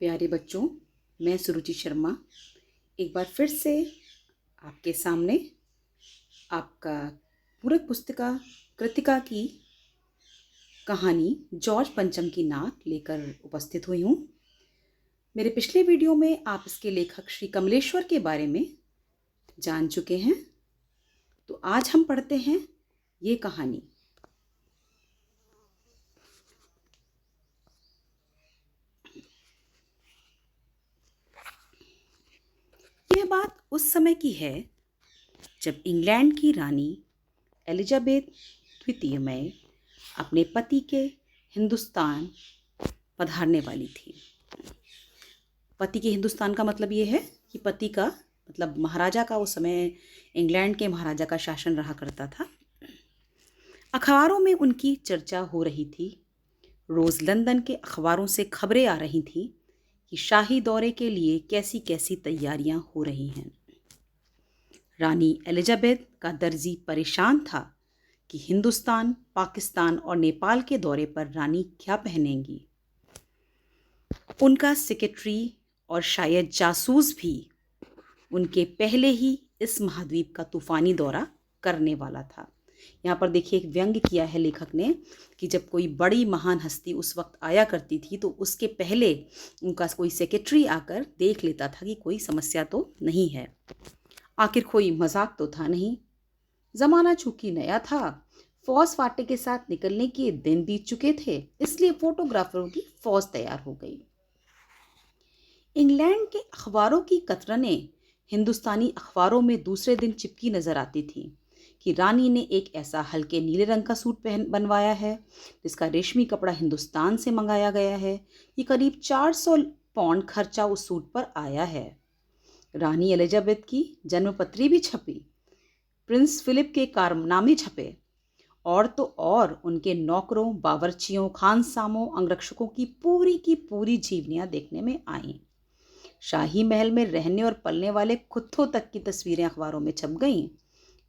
प्यारे बच्चों, मैं सुरुचि शर्मा एक बार फिर से आपके सामने आपका पूरक पुस्तिका कृतिका की कहानी जॉर्ज पंचम की नाक लेकर उपस्थित हुई हूँ। मेरे पिछले वीडियो में आप इसके लेखक श्री कमलेश्वर के बारे में जान चुके हैं, तो आज हम पढ़ते हैं ये कहानी। यह बात उस समय की है जब इंग्लैंड की रानी एलिजाबेथ द्वितीय अपने पति के हिंदुस्तान पधारने वाली थी। पति के हिंदुस्तान का मतलब ये है कि पति का मतलब महाराजा का, उस समय इंग्लैंड के महाराजा का शासन रहा करता था। अखबारों में उनकी चर्चा हो रही थी। रोज़ लंदन के अखबारों से खबरें आ रही थीं कि शाही दौरे के लिए कैसी कैसी तैयारियां हो रही हैं। रानी एलिजाबेथ का दर्जी परेशान था कि हिंदुस्तान, पाकिस्तान और नेपाल के दौरे पर रानी क्या पहनेंगी। उनका सेक्रेटरी और शायद जासूस भी उनके पहले ही इस महाद्वीप का तूफानी दौरा करने वाला था। यहाँ पर देखिए, एक व्यंग्य किया है लेखक ने कि जब कोई बड़ी महान हस्ती उस वक्त आया करती थी तो उसके पहले उनका कोई सेक्रेटरी आकर देख लेता था कि कोई समस्या तो नहीं है। आखिर कोई मजाक तो था नहीं। जमाना चूंकि नया था, फौज फाटे के साथ निकलने के दिन बीत चुके थे, इसलिए फोटोग्राफरों की फौज तैयार हो गई। इंग्लैंड के अखबारों की कतरनें हिंदुस्तानी अखबारों में दूसरे दिन चिपकी नजर आती थी कि रानी ने एक ऐसा हल्के नीले रंग का सूट बनवाया है जिसका रेशमी कपड़ा हिंदुस्तान से मंगाया गया है कि करीब 400 पाउंड खर्चा उस सूट पर आया है। रानी एलिजाबेथ की जन्मपत्री भी छपी, प्रिंस फिलिप के कारनामे छपे और तो और उनके नौकरों, बावर्चियों, खानसामों, अंगरक्षकों की पूरी जीवनियां देखने में आईं। शाही महल में रहने और पलने वाले कुत्तों तक की तस्वीरें अखबारों में छप गईं।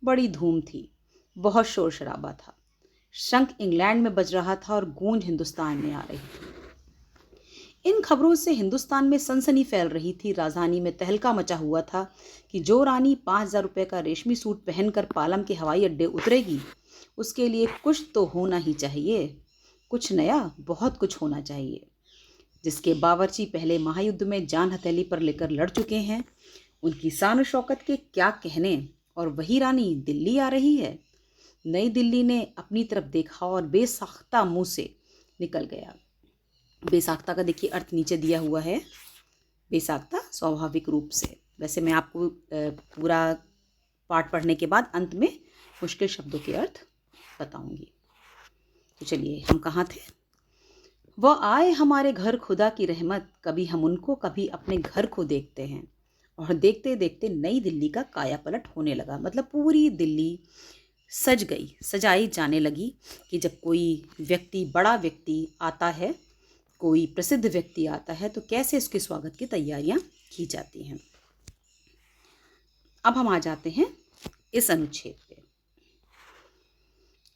बड़ी धूम थी, बहुत शोर शराबा था। शंख इंग्लैंड में बज रहा था और गूंज हिंदुस्तान में आ रही थी। इन खबरों से हिंदुस्तान में सनसनी फैल रही थी। राजधानी में तहलका मचा हुआ था कि जो रानी 5,000 रुपये का रेशमी सूट पहनकर पालम के हवाई अड्डे उतरेगी, उसके लिए कुछ तो होना ही चाहिए, कुछ नया, बहुत कुछ होना चाहिए। जिसके बावर्ची पहले महायुद्ध में जान हथेली पर लेकर लड़ चुके हैं, उनकी शान शौकत के क्या कहने, और वही रानी दिल्ली आ रही है। नई दिल्ली ने अपनी तरफ देखा और बेसाख्ता मुंह से निकल गया। बेसाख्ता का देखिए अर्थ नीचे दिया हुआ है। बेसाख्ता स्वाभाविक रूप से। वैसे मैं आपको पूरा पाठ पढ़ने के बाद अंत में मुश्किल शब्दों के अर्थ बताऊंगी। तो चलिए, हम कहाँ थे। वह आए हमारे घर, खुदा की रहमत, कभी हम उनको कभी अपने घर को देखते हैं। और देखते देखते नई दिल्ली का काया पलट होने लगा। मतलब पूरी दिल्ली सज गई, सजाई जाने लगी कि जब कोई व्यक्ति, बड़ा व्यक्ति आता है, कोई प्रसिद्ध व्यक्ति आता है, तो कैसे उसके स्वागत की तैयारियां की जाती हैं। अब हम आ जाते हैं इस अनुच्छेद पे।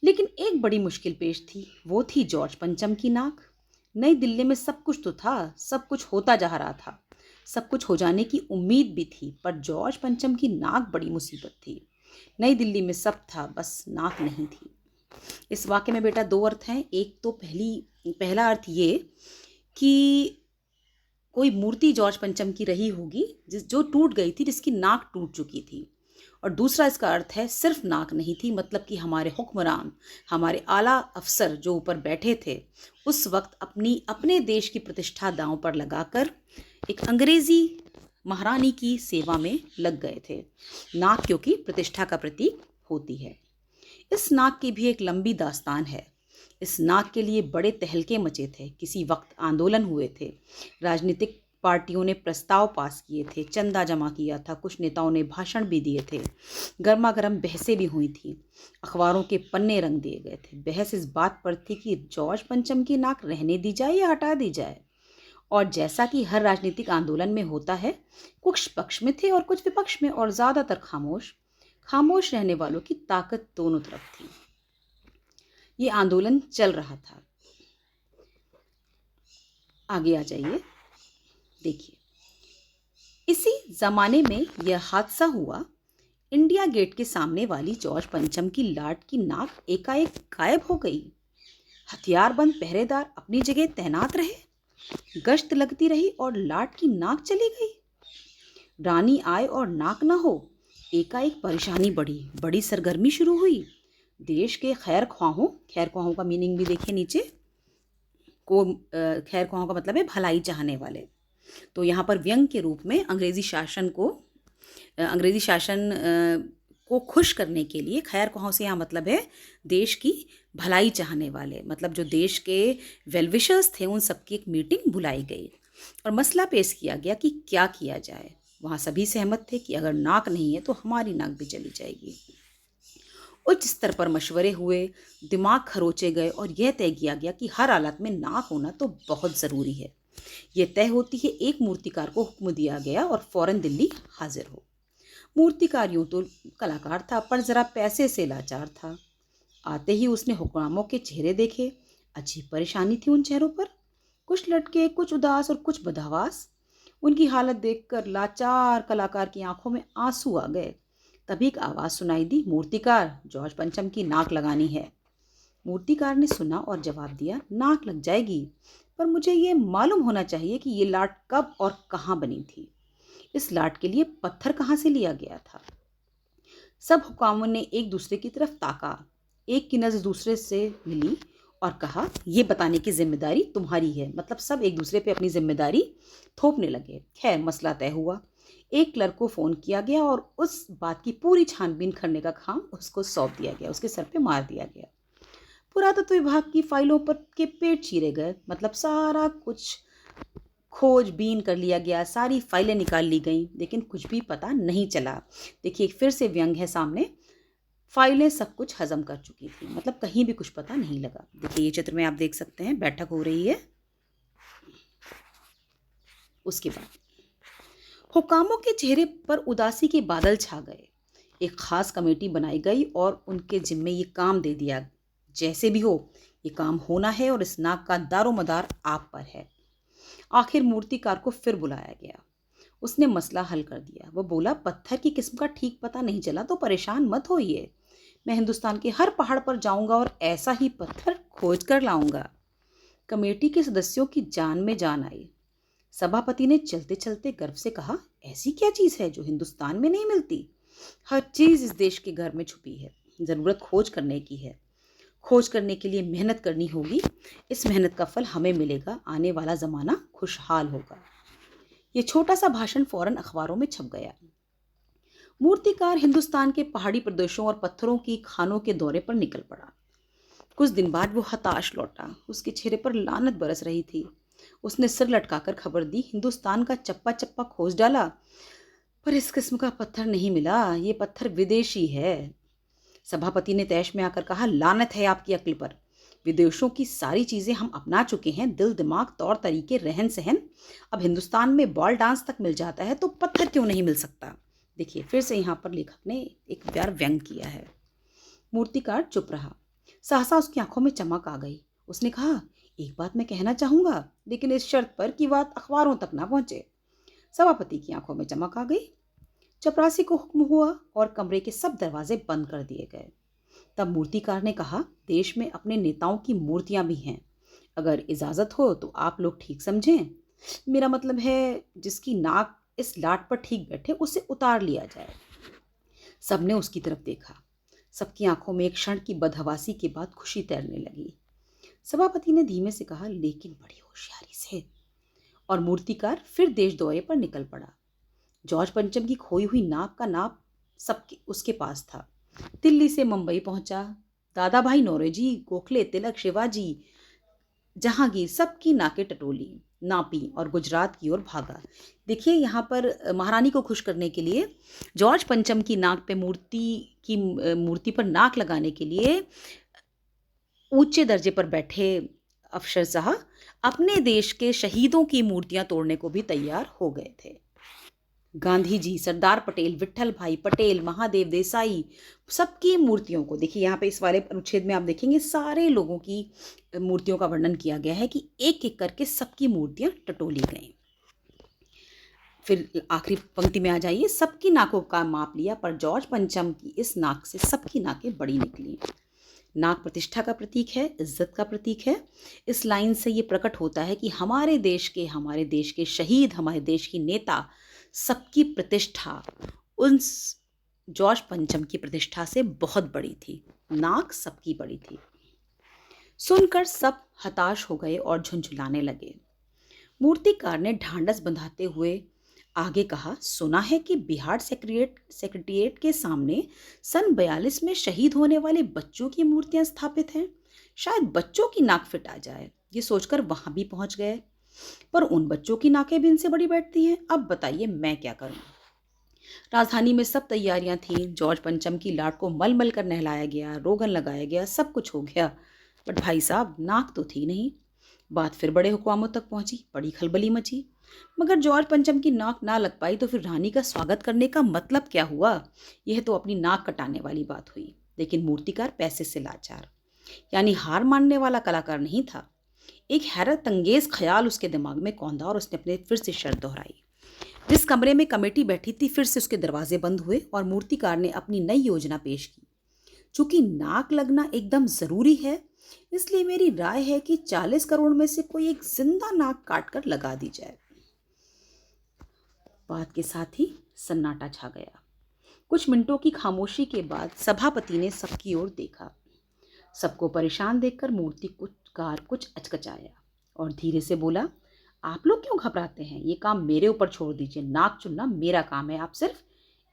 लेकिन एक बड़ी मुश्किल पेश थी, वो थी जॉर्ज पंचम की नाक। नई दिल्ली में सब कुछ तो था, सब कुछ होता जा रहा था, सब कुछ हो जाने की उम्मीद भी थी, पर जॉर्ज पंचम की नाक बड़ी मुसीबत थी। नई दिल्ली में सब था, बस नाक नहीं थी। इस वाक्य में बेटा दो अर्थ हैं। एक तो पहला अर्थ ये कि कोई मूर्ति जॉर्ज पंचम की रही होगी जो टूट गई थी, जिसकी नाक टूट चुकी थी। और दूसरा इसका अर्थ है सिर्फ नाक नहीं थी, मतलब कि हमारे हुक्मरान, हमारे आला अफसर जो ऊपर बैठे थे, उस वक्त अपने देश की प्रतिष्ठा दांव पर लगाकर एक अंग्रेजी महारानी की सेवा में लग गए थे। नाक क्योंकि प्रतिष्ठा का प्रतीक होती है। इस नाक की भी एक लंबी दास्तान है। इस नाक के लिए बड़े तहलके मचे थे। किसी वक्त आंदोलन हुए थे, राजनीतिक पार्टियों ने प्रस्ताव पास किए थे, चंदा जमा किया था, कुछ नेताओं ने भाषण भी दिए थे, गर्मा गर्म बहसें भी हुई थी, अखबारों के पन्ने रंग दिए गए थे। बहस इस बात पर थी कि जॉर्ज पंचम की नाक रहने दी जाए या हटा दी जाए। और जैसा कि हर राजनीतिक आंदोलन में होता है, कुछ पक्ष में थे और कुछ विपक्ष में, और ज्यादातर खामोश रहने वालों की ताकत दोनों तरफ थी। ये आंदोलन चल रहा था। आगे आ जाइए। देखिए, इसी जमाने में यह हादसा हुआ। इंडिया गेट के सामने वाली जॉर्ज पंचम की लाट की नाक एकाएक गायब हो गई। हथियारबंद पहरेदार अपनी जगह तैनात रहे, गश्त लगती रही और लाट की नाक चली गई। रानी आए और नाक न हो, एकाएक परेशानी बढ़ी, बड़ी सरगर्मी शुरू हुई। देश के खैर ख्वाहों का मीनिंग भी देखिए नीचे को। खैर ख्वाहों का मतलब है भलाई चाहने वाले। तो यहाँ पर व्यंग के रूप में अंग्रेजी शासन को खुश करने के लिए खैर ख्वाहों से यहाँ मतलब है देश की भलाई चाहने वाले, मतलब जो देश के वेलविशर्स थे उन सबकी एक मीटिंग बुलाई गई और मसला पेश किया गया कि क्या किया जाए। वहाँ सभी सहमत थे कि अगर नाक नहीं है तो हमारी नाक भी चली जाएगी। उच्च स्तर पर मशवरे हुए, दिमाग खरोचे गए और यह तय किया गया कि हर हालत में नाक होना तो बहुत ज़रूरी है। यह तय होती है एक मूर्तिकार को हुक्म दिया गया और फौरन दिल्ली हाजिर हो। मूर्तिकार यूं तो कलाकार था पर ज़रा पैसे से लाचार था। आते ही उसने हुक्कामों के चेहरे देखे। अजीब परेशानी थी उन चेहरों पर, कुछ लटके, कुछ उदास और कुछ बदहवास। उनकी हालत देखकर लाचार कलाकार की आंखों में आंसू आ गए। तभी एक आवाज़ सुनाई दी, मूर्तिकार, जॉर्ज पंचम की नाक लगानी है। मूर्तिकार ने सुना और जवाब दिया, नाक लग जाएगी, पर मुझे ये मालूम होना चाहिए कि ये लाट कब और कहाँ बनी थी। इस लाट के लिए पत्थर कहाँ से लिया गया था। सब हुकामों ने एक दूसरे की तरफ ताका। एक की नज़र दूसरे से मिली और कहा, यह बताने की जिम्मेदारी तुम्हारी है। मतलब सब एक दूसरे पे अपनी जिम्मेदारी थोपने लगे। खैर मसला तय हुआ। एक क्लर्क को फ़ोन किया गया और उस बात की पूरी छानबीन करने का काम उसको सौंप दिया गया, उसके सर पे मार दिया गया। पुरातत्व विभाग की फाइलों पर के पेट चीरे गए, मतलब सारा कुछ खोजबीन कर लिया गया, सारी फाइलें निकाल ली गईं, लेकिन कुछ भी पता नहीं चला। देखिए फिर से व्यंग है सामने। फाइलें सब कुछ हजम कर चुकी थी, मतलब कहीं भी कुछ पता नहीं लगा। देखिए ये चित्र में आप देख सकते हैं बैठक हो रही है। उसके बाद हुकामों के चेहरे पर उदासी के बादल छा गए। एक खास कमेटी बनाई गई और उनके जिम्मे ये काम दे दिया, जैसे भी हो ये काम होना है और इस नाक का दारोमदार आप पर है। आखिर मूर्तिकार को फिर बुलाया गया। उसने मसला हल कर दिया। वो बोला, पत्थर की किस्म का ठीक पता नहीं चला तो परेशान मत होइए, मैं हिंदुस्तान के हर पहाड़ पर जाऊंगा और ऐसा ही पत्थर खोज कर लाऊंगा। कमेटी के सदस्यों की जान में जान आई। सभापति ने चलते चलते गर्व से कहा, ऐसी क्या चीज़ है जो हिंदुस्तान में नहीं मिलती। हर चीज़ इस देश के घर में छुपी है। ज़रूरत खोज करने की है। खोज करने के लिए मेहनत करनी होगी। इस मेहनत का फल हमें मिलेगा। आने वाला ज़माना खुशहाल होगा। ये छोटा सा भाषण फौरन अखबारों में छप गया। मूर्तिकार हिंदुस्तान के पहाड़ी प्रदेशों और पत्थरों की खानों के दौरे पर निकल पड़ा। कुछ दिन बाद वो हताश लौटा। उसके चेहरे पर लानत बरस रही थी। उसने सिर लटकाकर खबर दी, हिंदुस्तान का चप्पा चप्पा खोज डाला, पर इस किस्म का पत्थर नहीं मिला। ये पत्थर विदेशी है। सभापति ने तैश में आकर कहा, लानत है आपकी अक्ल पर। विदेशों की सारी चीज़ें हम अपना चुके हैं, दिल दिमाग, तौर तरीके, रहन सहन। अब हिंदुस्तान में बॉल डांस तक मिल जाता है तो पत्थर क्यों नहीं मिल सकता। देखिए फिर से यहाँ पर लेखक ने एक प्यार व्यंग किया है। मूर्तिकार चुप रहा। सहसा उसकी आंखों में चमक आ गई। उसने कहा, एक बात मैं कहना चाहूँगा, लेकिन इस शर्त पर कि बात अखबारों तक ना पहुँचे। सभापति की आंखों में चमक आ गई। चपरासी को हुक्म हुआ और कमरे के सब दरवाजे बंद कर दिए गए। तब मूर्तिकार ने कहा, देश में अपने नेताओं की मूर्तियां भी हैं। अगर इजाज़त हो तो आप लोग ठीक समझें। मेरा मतलब है जिसकी नाक इस लाट पर ठीक बैठे उसे उतार लिया जाए। सबने उसकी तरफ देखा। सबकी आंखों में एक क्षण की बदहवासी के बाद खुशी तैरने लगी। सभापति ने धीमे से कहा, लेकिन बड़ी होशियारी से। और मूर्तिकार फिर देश दौरे पर निकल पड़ा। जॉर्ज पंचम की खोई हुई नाक का नाप सबके उसके पास था। दिल्ली से मुंबई पहुंचा। दादा भाई नौरोजी, गोखले, तिलक, शिवाजी, जहांगीर सबकी नाकें टटोली, नापी और गुजरात की ओर भागा। देखिए यहाँ पर महारानी को खुश करने के लिए जॉर्ज पंचम की नाक पे मूर्ति पर नाक लगाने के लिए ऊंचे दर्जे पर बैठे अफसरशाह अपने देश के शहीदों की मूर्तियां तोड़ने को भी तैयार हो गए थे। गांधी जी, सरदार पटेल, विट्ठल भाई पटेल, महादेव देसाई, सबकी मूर्तियों को देखिए। यहाँ पे इस वाले अनुच्छेद में आप देखेंगे सारे लोगों की मूर्तियों का वर्णन किया गया है कि एक एक करके सबकी मूर्तियां टटोली गईं। फिर आखिरी पंक्ति में आ जाइए, सबकी नाकों का माप लिया पर जॉर्ज पंचम की इस नाक से सबकी नाकें बड़ी निकली। नाक प्रतिष्ठा का प्रतीक है, इज्जत का प्रतीक है। इस लाइन से ये प्रकट होता है कि हमारे देश के शहीद, हमारे देश की नेता सबकी प्रतिष्ठा उन जॉर्ज पंचम की प्रतिष्ठा से बहुत बड़ी थी। नाक सबकी बड़ी थी। सुनकर सब हताश हो गए और झुंझुलाने लगे। मूर्तिकार ने ढांढस बंधाते हुए आगे कहा, सुना है कि बिहार सेक्रेटेरिएट के सामने सन 42 में शहीद होने वाले बच्चों की मूर्तियां स्थापित हैं। शायद बच्चों की नाक फिट आ जाए। ये सोचकर वहां भी पहुंच गए, पर उन बच्चों की नाकें भी इनसे बड़ी बैठती हैं। अब बताइए मैं क्या करूं। राजधानी में सब तैयारियां थीं। जॉर्ज पंचम की लाट को मल मल कर नहलाया गया, रोगन लगाया गया, सब कुछ हो गया, बट भाई साहब नाक तो थी नहीं। बात फिर बड़े हुक्कामों तक पहुंची, बड़ी खलबली मची। मगर जॉर्ज पंचम की नाक ना लग पाई तो फिर रानी का स्वागत करने का मतलब क्या हुआ। यह तो अपनी नाक कटाने वाली बात हुई। लेकिन मूर्तिकार पैसे से लाचार, यानी हार मानने वाला कलाकार नहीं था। एक हैरत अंगेज ख्याल उसके दिमाग में कौंधा और उसने अपने फिर से शर्त दोहराई। जिस कमरे में कमेटी बैठी थी फिर से उसके दरवाजे बंद हुए और मूर्तिकार ने अपनी नई योजना पेश की। चूंकि नाक लगना एकदम जरूरी है, इसलिए मेरी राय है कि 40 करोड़ में से कोई एक जिंदा नाक काट कर लगा दी जाए। बात के साथ ही सन्नाटा छा गया। कुछ मिनटों की खामोशी के बाद सभापति ने सबकी ओर देखा। सबको परेशान देखकर मूर्तिकार कुछ अचकचाया और धीरे से बोला, आप लोग क्यों घबराते हैं? ये काम मेरे ऊपर छोड़ दीजिए। नाक चुनना मेरा काम है, आप सिर्फ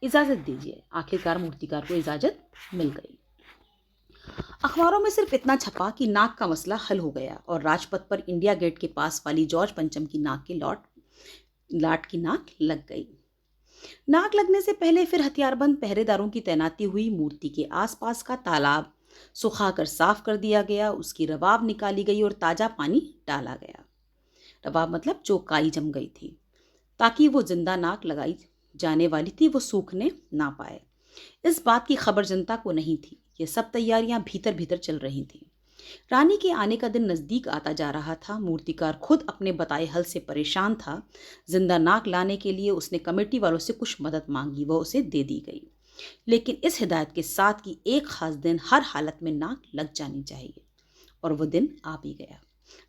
इजाजत दीजिए। आखिरकार मूर्तिकार को इजाजत मिल गई। अखबारों में सिर्फ इतना छपा कि नाक का मसला हल हो गया और राजपथ पर इंडिया गेट के पास वाली जॉर्ज पंचम की नाक की लाट की नाक लग गई। नाक लगने से पहले फिर हथियारबंद पहरेदारों की तैनाती हुई। मूर्ति के आसपास का तालाब सुखाकर साफ कर दिया गया, उसकी रवाब निकाली गई और ताजा पानी डाला गया। रवाब मतलब जो काई जम गई थी, ताकि वो जिंदा नाक लगाई जाने वाली थी वो सूखने ना पाए। इस बात की खबर जनता को नहीं थी। ये सब तैयारियां भीतर भीतर चल रही थीं। रानी के आने का दिन नजदीक आता जा रहा था। मूर्तिकार खुद अपने बताए हल से परेशान था। जिंदा नाक लाने के लिए उसने कमेटी वालों से कुछ मदद मांगी, वह उसे दे दी गई, लेकिन इस हिदायत के साथ कि एक खास दिन हर हालत में नाक लग जानी चाहिए। और वह दिन आ भी गया।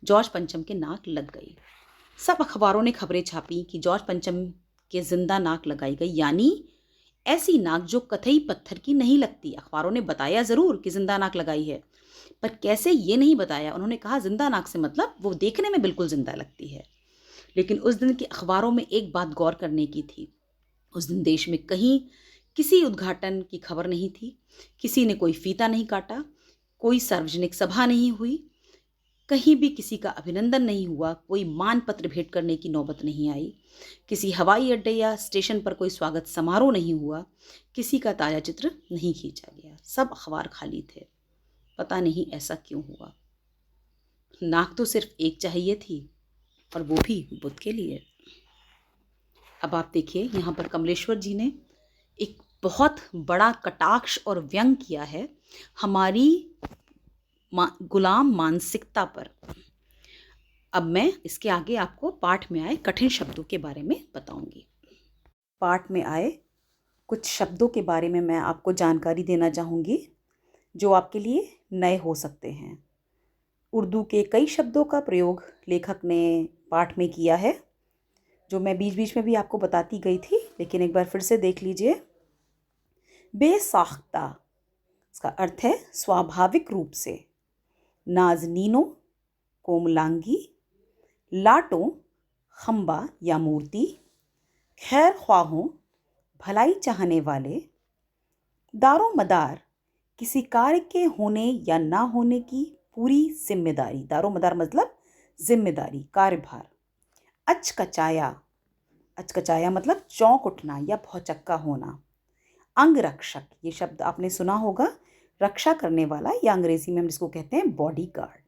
जॉर्ज पंचम के नाक लग गई। सब अखबारों ने खबरें छापी कि जॉर्ज पंचम के जिंदा नाक लगाई गई, यानी ऐसी नाक जो कथई पत्थर की नहीं लगती। अखबारों ने बताया जरूर कि जिंदा नाक लगाई है, पर कैसे ये नहीं बताया। उन्होंने कहा जिंदा नाक से मतलब वो देखने में बिल्कुल जिंदा लगती है। लेकिन उस दिन के अखबारों में एक बात गौर करने की थी। उस दिन देश में कहीं किसी उद्घाटन की खबर नहीं थी। किसी ने कोई फीता नहीं काटा, कोई सार्वजनिक सभा नहीं हुई, कहीं भी किसी का अभिनंदन नहीं हुआ, कोई मान पत्र भेंट करने की नौबत नहीं आई, किसी हवाई अड्डे या स्टेशन पर कोई स्वागत समारोह नहीं हुआ, किसी का ताजा चित्र नहीं खींचा गया। सब अखबार खाली थे। पता नहीं ऐसा क्यों हुआ। नाक तो सिर्फ एक चाहिए थी, और वो भी बुद्ध के लिए। अब आप देखिए, यहाँ पर कमलेश्वर जी ने एक बहुत बड़ा कटाक्ष और व्यंग किया है हमारी गुलाम मानसिकता पर। अब मैं इसके आगे आपको पाठ में आए कठिन शब्दों के बारे में बताऊंगी। पाठ में आए कुछ शब्दों के बारे में मैं आपको जानकारी देना चाहूँगी जो आपके लिए नए हो सकते हैं। उर्दू के कई शब्दों का प्रयोग लेखक ने पाठ में किया है, जो मैं बीच बीच में भी आपको बताती गई थी, लेकिन एक बार फिर से देख लीजिए। बेसाख्ता, इसका अर्थ है स्वाभाविक रूप से। नाज़नीनो, कोमलांगी। लाटों, खंबा या मूर्ति। खैर ख्वाहों, भलाई चाहने वाले। दारो मदार, किसी कार्य के होने या ना होने की पूरी जिम्मेदारी। दारो मदार मतलब जिम्मेदारी, कार्यभार। अचकचाया, अचकचाया मतलब चौंक उठना या भौचक्का होना। अंगरक्षक, ये शब्द आपने सुना होगा, रक्षा करने वाला, या अंग्रेजी में हम जिसको कहते हैं बॉडी गार्ड।